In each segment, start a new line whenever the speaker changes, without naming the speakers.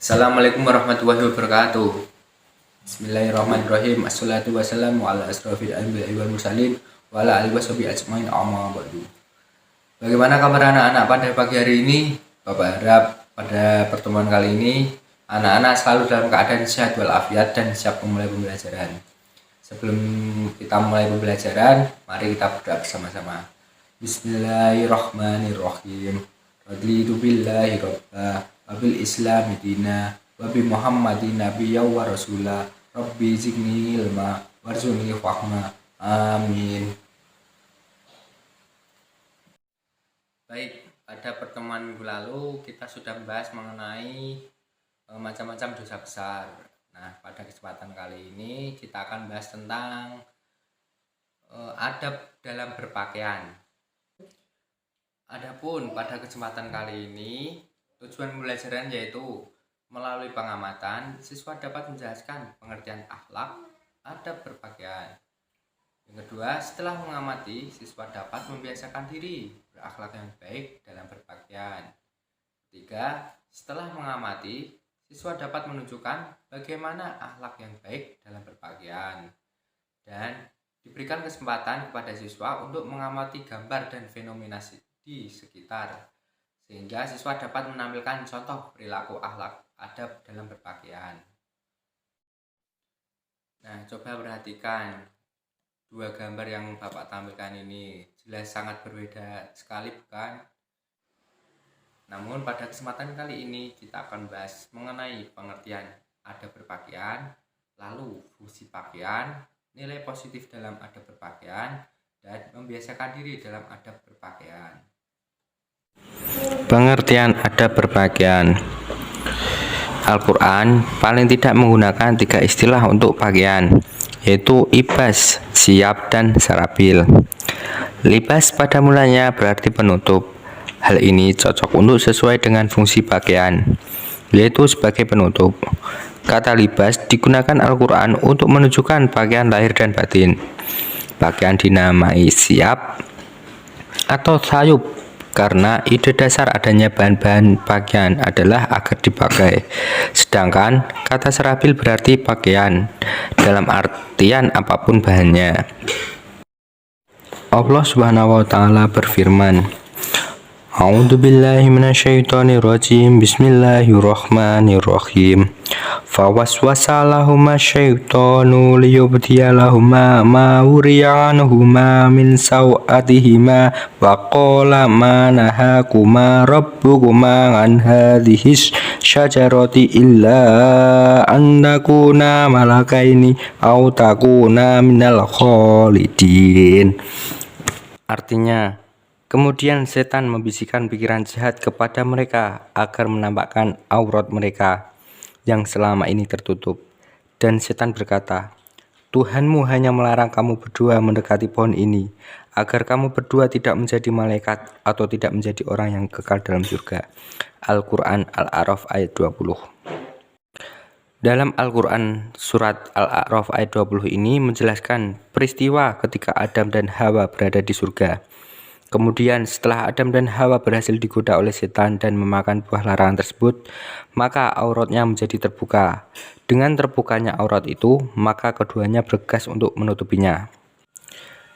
Assalamualaikum warahmatullahi wabarakatuh. Bismillahirrahmanirrahim. Assalatu wassalamu ala asrofil anbiya'i wal mursalin wa ala alihi washabihi ajmain amma ba'du. Bagaimana kabar anak-anak pada pagi hari ini? Bapak harap pada pertemuan kali ini anak-anak selalu dalam keadaan sehat walafiat dan siap memulai pembelajaran. Sebelum kita mulai pembelajaran, mari kita berdoa bersama-sama. Bismillahirrahmanirrahim. Raditu billahi rabbah wabil islami dina wabi muhammadin nabiyya wa rasulah rabbi zidni ilma warzuqni fahma amin. Baik, pada pertemuan minggu lalu kita sudah membahas mengenai macam-macam dosa besar. Nah, pada kesempatan kali ini kita akan bahas tentang adab dalam berpakaian. Adapun pada kesempatan kali ini tujuan pembelajaran yaitu melalui pengamatan siswa dapat menjelaskan pengertian akhlak adab berpakaian. Yang kedua, setelah mengamati siswa dapat membiasakan diri berakhlak yang baik dalam berpakaian. Ketiga, setelah mengamati siswa dapat menunjukkan bagaimana akhlak yang baik dalam berpakaian. Dan diberikan kesempatan kepada siswa untuk mengamati gambar dan fenomena di sekitar, sehingga siswa dapat menampilkan contoh perilaku akhlak adab dalam berpakaian. Nah, coba perhatikan dua gambar yang Bapak tampilkan ini, jelas sangat berbeda sekali, bukan? Namun pada kesempatan kali ini kita akan bahas mengenai pengertian adab berpakaian, lalu fungsi pakaian, nilai positif dalam adab berpakaian, dan membiasakan diri dalam adab berpakaian.
Pengertian adab berpakaian. Al-Quran paling tidak menggunakan 3 istilah untuk pakaian, yaitu ibas, siap, dan sarabil. Libas pada mulanya berarti penutup. Hal ini cocok untuk sesuai dengan fungsi pakaian, yaitu sebagai penutup. Kata libas digunakan Al-Quran untuk menunjukkan pakaian lahir dan batin. Pakaian dinamai siap atau sayub karena ide dasar adanya bahan-bahan pakaian adalah agar dipakai. Sedangkan kata sarabil berarti pakaian dalam artian apapun bahannya. Allah Subhanahu wa taala berfirman, A'udzubillahi minasyaitonirrajim. Bismillahirrahmanirrahim. Fawaswasa lahuma syaitanu liyubdiya lahuma ma wuriya anhuma min sawatihima wa qala ma nahakuma rabbukuma an hadhihi syajarati illa an takuna malakaini aw takuna minal khalidin. Artinya, kemudian setan membisikkan pikiran jahat kepada mereka agar menampakkan aurat mereka yang selama ini tertutup. Dan setan berkata, Tuhanmu hanya melarang kamu berdua mendekati pohon ini, agar kamu berdua tidak menjadi malaikat atau tidak menjadi orang yang kekal dalam surga. Al-Quran Al-A'raf ayat 20. Dalam Al-Quran surat Al-A'raf ayat 20 ini menjelaskan peristiwa ketika Adam dan Hawa berada di surga. Kemudian setelah Adam dan Hawa berhasil digoda oleh setan dan memakan buah larangan tersebut, maka auratnya menjadi terbuka. Dengan terbukanya aurat itu, maka keduanya bergegas untuk menutupinya.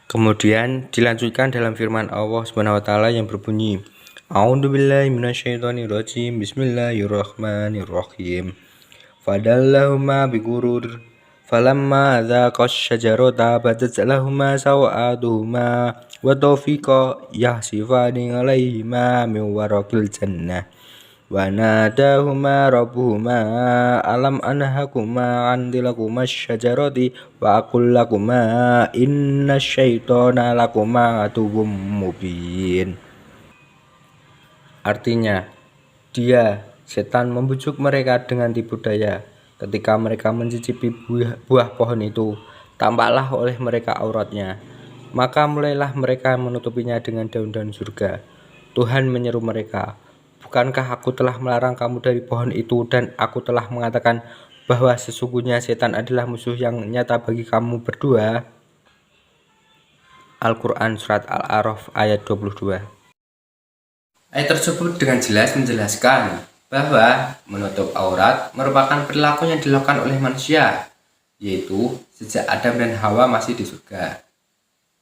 Kemudian dilanjutkan dalam firman Allah Subhanahu wa taala yang berbunyi, A'udzubillahi minasyaitonirrajim. Bismillahirrahmanirrahim. Fadallahuma bigurur falamma dzaqash syajarata badat lahuma sawatuhuma wa tawfiqa yahsifani alaihima min waraqil jannah wa nadahuma rabbuhuma alam anhakuma an tilakuma syajarati wa aqul lakuma inna syaitana lakuma atuwwum mubin. Artinya, setan membujuk mereka dengan tipu daya. Ketika mereka mencicipi buah pohon itu, tampaklah oleh mereka auratnya. Maka mulailah mereka menutupinya dengan daun-daun surga. Tuhan menyeru mereka, bukankah aku telah melarang kamu dari pohon itu dan aku telah mengatakan bahwa sesungguhnya setan adalah musuh yang nyata bagi kamu berdua? Al-Quran Surat Al-A'raf ayat 22.
Ayat tersebut dengan jelas menjelaskan bahwa menutup aurat merupakan perilaku yang dilakukan oleh manusia, yaitu sejak Adam dan Hawa masih di surga.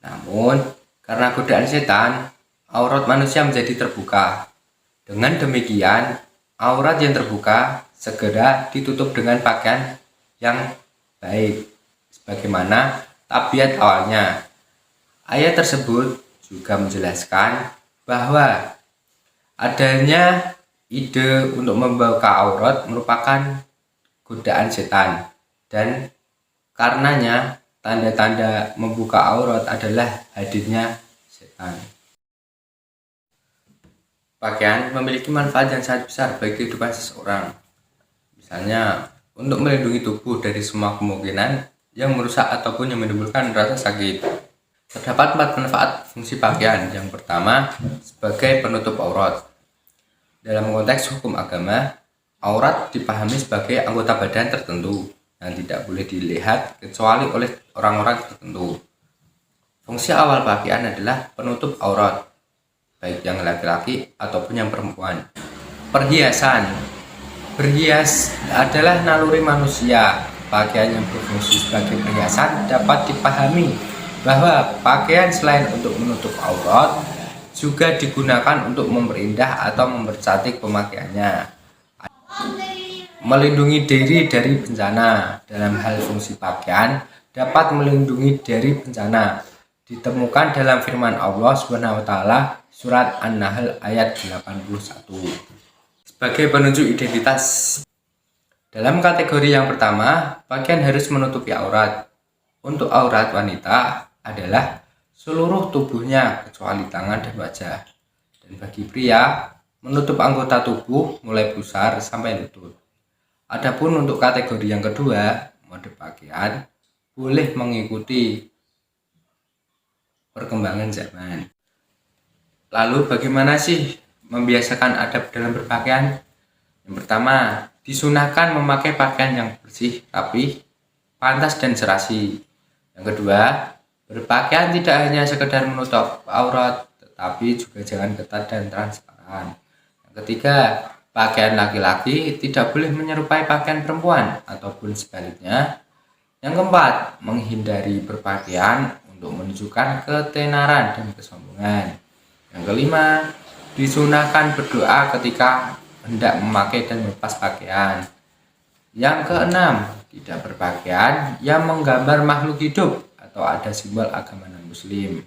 Namun, karena godaan setan, aurat manusia menjadi terbuka. Dengan demikian, aurat yang terbuka segera ditutup dengan pakaian yang baik, sebagaimana tabiat awalnya. Ayat tersebut juga menjelaskan bahwa adanya ide untuk membuka aurat merupakan godaan setan, dan karenanya tanda-tanda membuka aurat adalah hadirnya setan. Pakaian memiliki manfaat yang sangat besar bagi kehidupan seseorang. Misalnya, untuk melindungi tubuh dari semua kemungkinan yang merusak ataupun yang menimbulkan rasa sakit. Terdapat 4 manfaat fungsi pakaian. Yang pertama, sebagai penutup aurat. Dalam konteks hukum agama, aurat dipahami sebagai anggota badan tertentu yang tidak boleh dilihat kecuali oleh orang-orang tertentu. Fungsi awal pakaian adalah penutup aurat, baik yang laki-laki ataupun yang perempuan. Perhiasan. Berhias adalah naluri manusia. Pakaian yang berfungsi sebagai perhiasan dapat dipahami bahwa pakaian selain untuk menutup aurat juga digunakan untuk memperindah atau mempercantik pemakaiannya. Melindungi diri dari bencana. Dalam hal fungsi pakaian dapat melindungi dari bencana. Ditemukan dalam firman Allah SWT surat An-Nahl ayat 81. Sebagai penunjuk identitas. Dalam kategori yang pertama, pakaian harus menutupi aurat. Untuk aurat wanita adalah seluruh tubuhnya kecuali tangan dan wajah. Dan bagi pria, menutup anggota tubuh mulai pusar sampai lutut. Adapun untuk kategori yang kedua, mode pakaian boleh mengikuti perkembangan zaman. Lalu bagaimana sih membiasakan adab dalam berpakaian? Yang pertama, disunahkan memakai pakaian yang bersih, rapi, pantas dan serasi. Yang kedua, berpakaian tidak hanya sekedar menutup aurat, tetapi juga jangan ketat dan transparan. Yang ketiga, pakaian laki-laki tidak boleh menyerupai pakaian perempuan ataupun sebaliknya. Yang keempat, menghindari berpakaian untuk menunjukkan ketenaran dan kesombongan. Yang kelima, disunahkan berdoa ketika hendak memakai dan melepas pakaian. Yang keenam, tidak berpakaian yang menggambar makhluk hidup atau ada simbol agama non-muslim.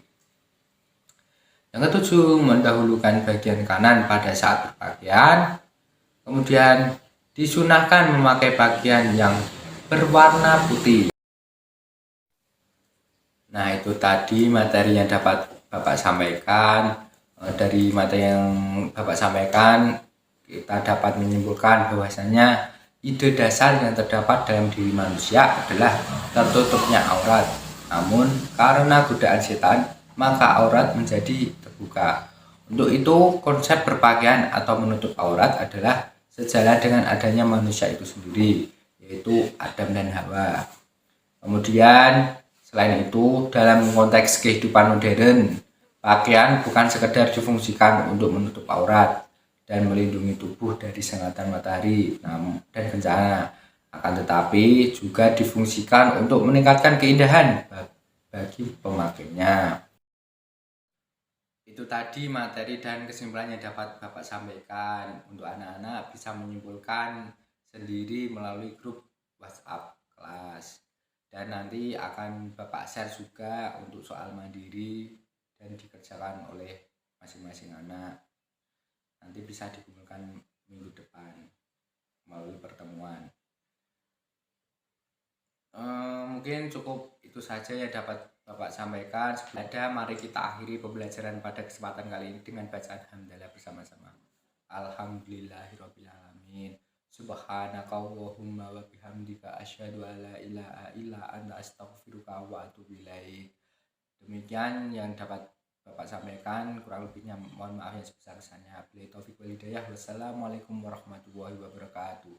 Yang ketujuh, mendahulukan bagian kanan pada saat berpakaian. Kemudian disunahkan memakai pakaian yang berwarna putih. Nah, itu tadi materi yang dapat Bapak sampaikan. Dari materi yang Bapak sampaikan, kita dapat menyimpulkan bahwasanya ide dasar yang terdapat dalam diri manusia adalah tertutupnya aurat. Namun, karena godaan setan, maka aurat menjadi terbuka. Untuk itu, konsep berpakaian atau menutup aurat adalah sejalan dengan adanya manusia itu sendiri, yaitu Adam dan Hawa. Kemudian, selain itu, dalam konteks kehidupan modern, pakaian bukan sekedar difungsikan untuk menutup aurat dan melindungi tubuh dari sengatan matahari dan bencana, akan tetapi juga difungsikan untuk meningkatkan keindahan bagi pemakainya. Itu tadi materi dan kesimpulan yang dapat Bapak sampaikan. Untuk anak-anak bisa menyimpulkan sendiri melalui grup WhatsApp kelas. Dan nanti akan Bapak share juga untuk soal mandiri dan dikerjakan oleh masing-masing anak. Nanti bisa dikumpulkan minggu depan melalui pertemuan. Mungkin cukup itu saja yang dapat Bapak sampaikan. Mari kita akhiri pembelajaran pada kesempatan kali ini dengan bacaan hamdalah bersama-sama. Alhamdulillahirrabbilalamin. Subhanakallahumma wa bihamdika asyhadu an la ilaha illa anta astaghfiruka wa atubu ilaik. Demikian yang dapat Bapak sampaikan, kurang lebihnya mohon maaf yang sebesar-besarnya. Wassalamualaikum warahmatullahi wabarakatuh.